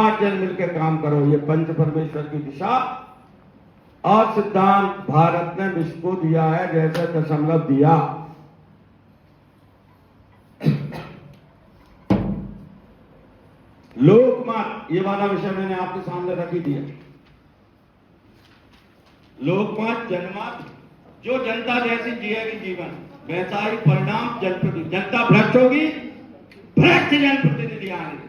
5 जन मिलकर काम करो। ये पंच परमेश्वर की दिशा और सिद्धांत भारत ने विश्व को दिया है, जैसे दशमलव दिया। लोकमत, ये वाला विषय मैंने आपके सामने रख ही दिया। लोकमत, जनमत, जो जनता जैसी जिएगी जीवन वैसा ही परिणाम जनप्रतिनिधि। जनता भ्रष्ट होगी, भ्रष्ट जनप्रतिनिधि आएंगे।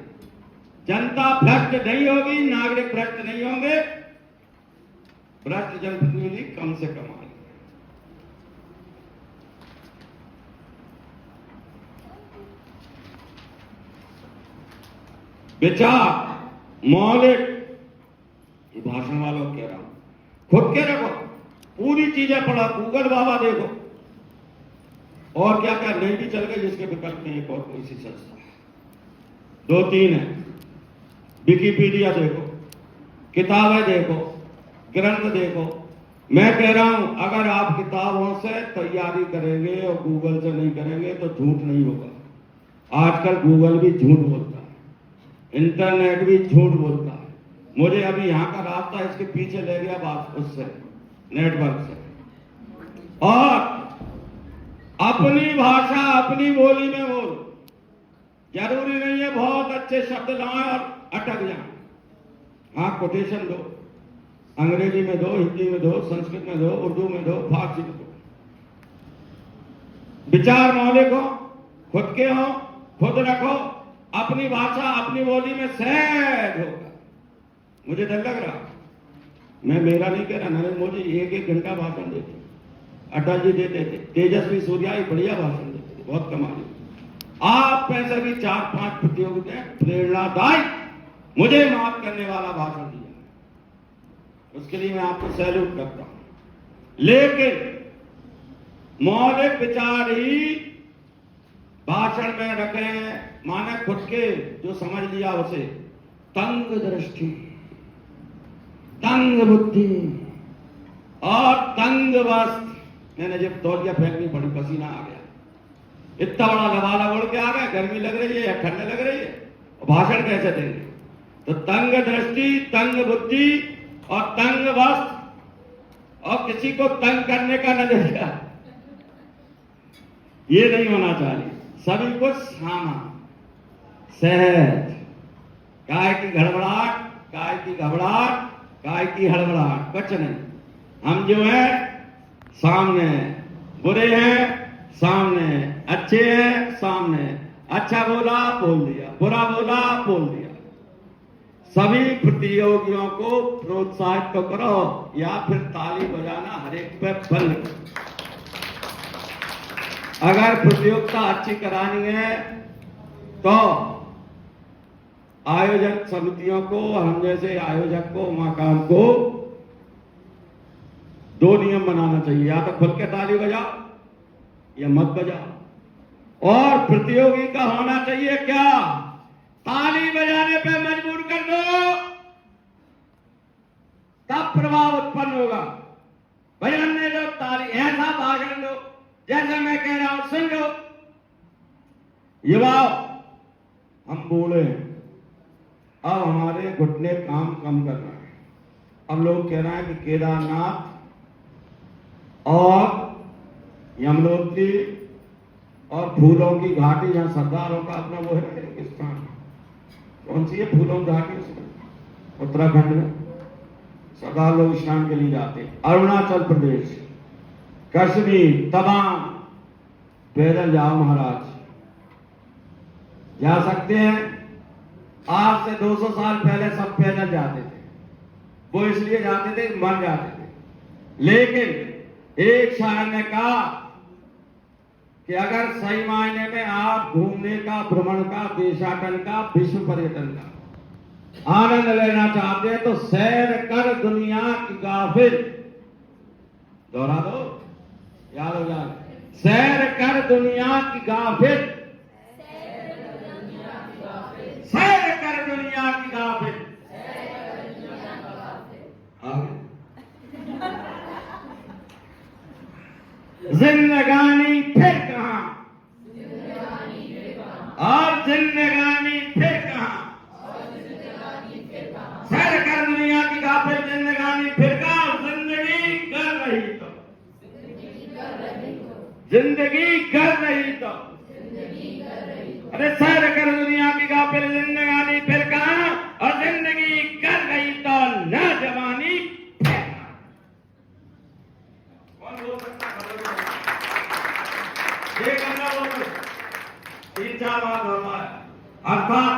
जनता भ्रष्ट नहीं होगी, नागरिक भ्रष्ट नहीं होंगे, भ्रष्ट जनप्रतिनिधि कम से कम आएंगे। विचार मौलिक, ये भाषण वालों कह रहा हूं, खुद के रखो, पूरी चीजें पढ़ा, गूगल बाबा देखो, और क्या क्या नहीं भी चल गए जिसके विकल्प में एक और कोई सी संस्था है, 2-3 है। विकिपीडिया देखो, किताबें देखो, ग्रंथ देखो। मैं कह रहा हूं अगर आप किताबों से तैयारी करेंगे और गूगल से नहीं करेंगे तो झूठ नहीं होगा। आजकल गूगल भी झूठ बोलता है, इंटरनेट भी झूठ बोलता है। मुझे अभी यहां का रास्ता इसके पीछे ले गया बात उससे, नेटवर्क से। और अपनी भाषा अपनी बोली में बोल, जरूरी नहीं है बहुत अच्छे शब्द लाएं और अटक जाएं। हाँ, कोटेशन दो, अंग्रेजी में दो, हिंदी में दो, संस्कृत में दो, उर्दू में दो, फारसी में दो। विचार मौलिक हो, खुद के हो, खुद रखो, अपनी भाषा अपनी बोली में सहज होगा। मुझे डर लग रहा, मैं मेरा नहीं कह रहा, नरेंद्र मोदी 1-1 घंटा भाषण देते, अटल जी देते थे, तेजस्वी सूर्या बढ़िया भाषण देते थे, बहुत कमाल। आप पैसे भी 4-5 प्रतियोगिताएं प्रेरणादायी, मुझे माफ करने वाला भाषण दिया, उसके लिए मैं आपको सैल्यूट करता हूं। लेकिन मौलिक विचार ही भाषण में रखें, माने खुद के जो समझ लिया उसे, तंग दृष्टि, तंग बुद्धि और तंग वस्त्र। मैंने जब तौलिया फेंकनी पड़ी, पसीना आ गया, इतना बड़ा लबाला उड़ के आ गया, गर्मी लग रही है या ठंड लग रही है, भाषण कैसे देंगे? तो तंग दृष्टि, तंग बुद्धि और तंग वस्त्र और किसी को तंग करने का नजरिया, ये नहीं होना चाहिए। सभी को सामा, सहज, काय की घड़बड़ाहट, काय की घबराहट, काय की हड़बड़ाहट, कुछ नहीं। हम जो है सामने, बुरे हैं सामने, अच्छे हैं सामने, अच्छा बोला बोल दिया, बुरा बोला बोल दिया। सभी प्रतियोगियों को प्रोत्साहित तो करो या फिर ताली बजाना हर एक पे बंद करो। अगर प्रतियोगिता अच्छी करानी है तो आयोजक समितियों को, हम जैसे आयोजक को, मकाम को 2 नियम बनाना चाहिए, या तो खुल के ताली बजाओ या मत बजाओ। और प्रतियोगी का होना चाहिए क्या, ताली बजाने पे मजबूर कर दो, तब प्रभाव उत्पन्न होगा। बजाने दो, ताली, ऐसा भाषण दो जैसे मैं कह रहा हूं, सुन लो। युवाओं, हम बूढ़े हैं, अब हमारे घुटने काम कम कर रहे हैं। अब लोग कह रहे हैं कि केदारनाथ और यमुनोत्री और फूलों की घाटी, जहां सरदारों का अपना वो है रेगिस्तान, कौन सी है फूलों की घाटी, उत्तराखंड में सरदार लोग स्नान के लिए जाते हैं। अरुणाचल प्रदेश, कश्मीर, तमाम पैदल जाओ महाराज, जा सकते हैं। आज से 200 साल पहले सब पैदल जाते थे, वो इसलिए जाते थे मर जाते थे। लेकिन एक शायर ने कहा कि अगर सही मायने में आप घूमने का, भ्रमण का, देशाटन का, विश्व पर्यटन का आनंद लेना चाहते हैं तो सैर कर दुनिया की गाफिल, दोहरा दो, याद हो जाए, सैर कर दुनिया की गाफिल, सैर कर दुनिया की गाफिल। जिंदगानी फिर कहां, और जिंदगानी फिर कहां, गाफिल जिंदगानी फिरका, जिंदगी कर रही तो, जिंदगी कर रही तो, अरे सैर कर दुनिया की गाफिल जिंदगानी फिरका, और जिंदगी कर रही तो न जवानी फेंका। कौन बोल सकता है? ये करना बोल 3-4 बार होता है। अर्थात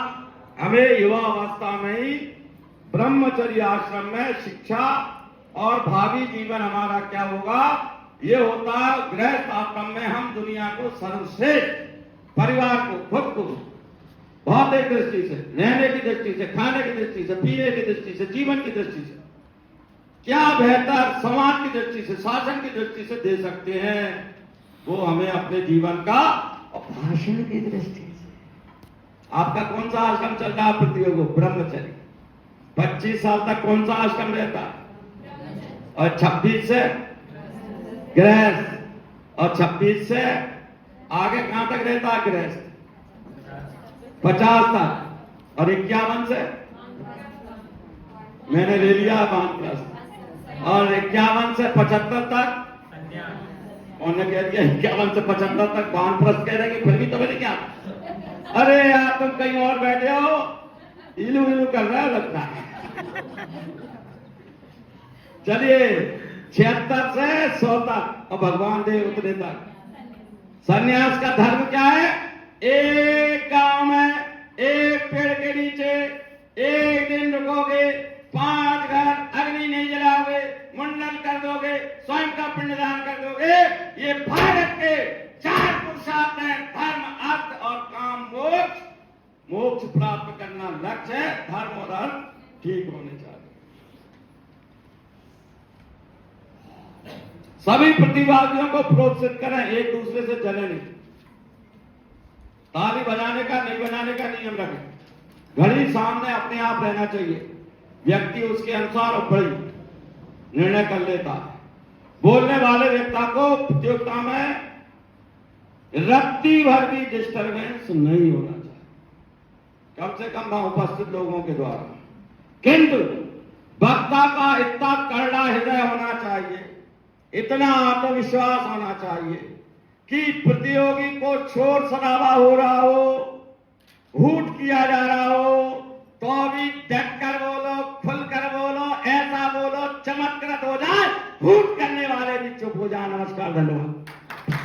हमें युवा अवस्था में ही ब्रह्मचर्य आश्रम में शिक्षा और भावी जीवन हमारा क्या होगा, ये होता है गृहस्थ आश्रम में हम दुनिया को सर्वश्रेष्ठ, परिवार को, खुद को भौतिक दृष्टि से, रहने की दृष्टि से, खाने की दृष्टि से, पीने की दृष्टि से, जीवन की दृष्टि से क्या बेहतर समाज की दृष्टि से, शासन की दृष्टि से दे सकते हैं, वो हमें अपने जीवन का और भाषण की दृष्टि से। आपका कौन सा आश्रम चल रहा है प्रतियोगी? ब्रह्मचर्य। 25 साल तक कौन सा आश्रम रहता है? और 26 से गृहस्थ, और 26 से आगे कहां तक रहता है गृहस्थ? 50 तक, और 51 से मैंने ले लिया वानप्रस्थ, और 51 से 75 तक उन्होंने कह दिया 51 से 75 तक वानप्रस्थ कह देंगे, फिर भी तो मैंने क्या, अरे यार तुम कहीं और बैठे हो, इलू इलू कर रहा है लगता है। चलिए 76 से 100 तक, और भगवान दे उतने तक। सन्यास का धर्म क्या है? एक गांव में एक पेड़ के नीचे एक दिन रुकोगे, 5 घर अग्नि नहीं जलाओगे, मुंडन कर दोगे, स्वयं का पिंडदान कर दोगे। ये भारत के 4 पुरुषार्थ हैं, धर्म, अर्थ और काम, मोक्ष। मोक्ष प्राप्त करना लक्ष्य है, धर्म और अर्थ ठीक होने चाहिए। सभी प्रतिभागियों को प्रोत्साहित करें, एक दूसरे से जले नहीं। ताली बजाने का नहीं बजाने का नियम रखें। घड़ी सामने अपने आप रहना चाहिए, व्यक्ति उसके अनुसार बड़ी निर्णय कर लेता है। बोलने वाले व्यक्ति को प्रतियोगिता में रत्ती भर भी डिस्टर्बेंस नहीं होना चाहिए, कम से कम वहां उपस्थित लोगों के द्वारा। किंतु वक्ता का इतना करड़ा हृदय होना चाहिए, इतना आत्मविश्वास होना चाहिए कि प्रतियोगी को शोर शराबा हो रहा हो, हूट किया जा रहा हो, तो भी डट कर बोलो, खुलकर बोलो, ऐसा बोलो चमत्कृत हो जाए, हूट करने वाले भी चुप हो जाए। नमस्कार, धन्यवाद।